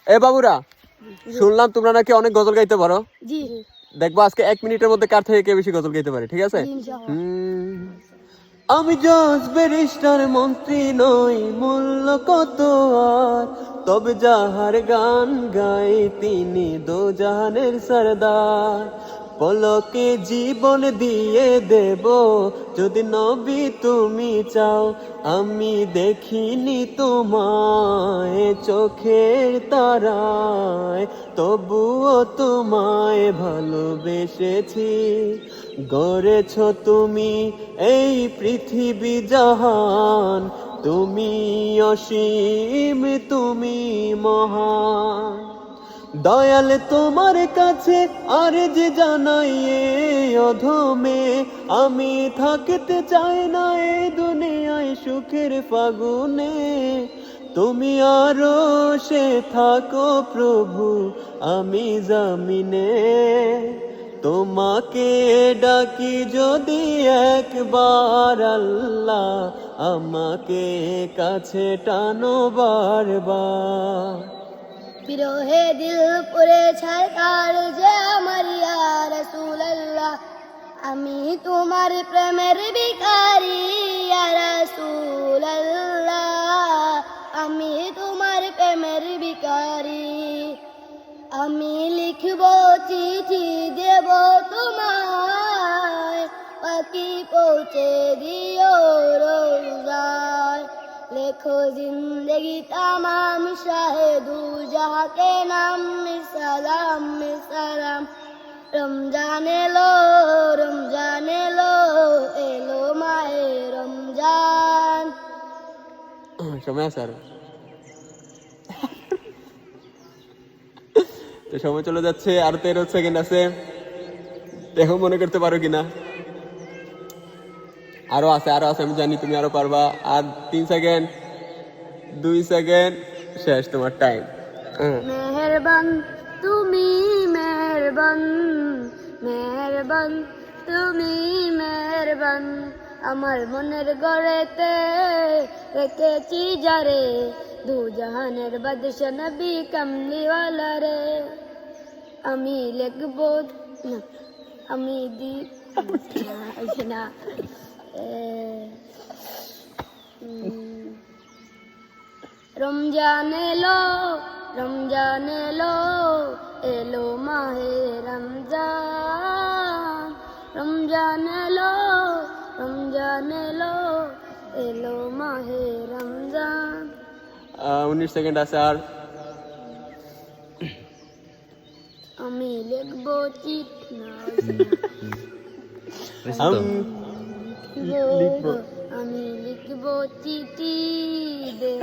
এ বাবুরা, শুনলাম তোমরা নাকি অনেক গজল গাইতে পারো। জি। দেখবো আজকে 1 মিনিটের মধ্যে কার থেকে কে বেশি গজল গাইতে পারে, ঠিক আছে? আমি জজ ব্যারিস্টার মন্ত্রী নই, মূল্য কত আর, তবে যাহার গান গাই তিনি দোজাহানের সরদার। পলকে জীবন দিয়ে দেব যদি নবী তুমি চাও, আমি দেখিনি তোমায় চোখের তারায়, তবুও তোমায় ভালোবেসেছি। গড়েছ তুমি এই পৃথিবী জাহান, তুমি অসীম তুমি মহান। দয়াল তোমার কাছে আরজি জানাই এ অধমে, আমি থাকতে চাই না এ দুনিয়ায় সুখের ফাগুনে। তুমি আরো সে থাকো প্রভু, আমি জামিনে। তোমাকে ডাকি যদি একবার আল্লাহ, আমাকে কাছে টানো বারবার। বিরহে দিল পুরে ছাড়কার যে আমার ইয়া রাসূলুল্লাহ, আমি তোমার প্রেমের ভিখারি ইয়া রাসূলুল্লাহ, আমি তোমার প্রেমের ভিখারি। আমি লিখব চিঠি দেব তোমায়, পাখি পৌঁছে দিও রোজায়। লেখো জিন্দগি तमाम शाहिदू जहाँ के नाम में सलाम रमजान लो एलो माए रमजान। সময় আছে আরো, তো সময় চলে যাচ্ছে, আর 13 সেকেন্ড আছে। দেখো মনে করতে পারো কিনা। আরো আছে, আমি জানি তুমি আরো পারবা। আর 3 সেকেন্ড, 2 সেকেন্ড, শেষ তোমার টাইম। মেহেরবান তুমি মেহেরবান, মেহেরবান তুমি মেহেরবান, আমার মনের গড়েতে রেখেছি যারে, দু জাহানের বাদশা নবী কামলিওয়ালা রে। আমি লিখব না, আমি দি না রমজান এলো এলো মাহে রমজান, রমজান এলো এলো মাহে রমজান। 19 সেকেন্ড আছে আর। আমি লিখব চিঠি না, আমি লিখব চিঠি দেব।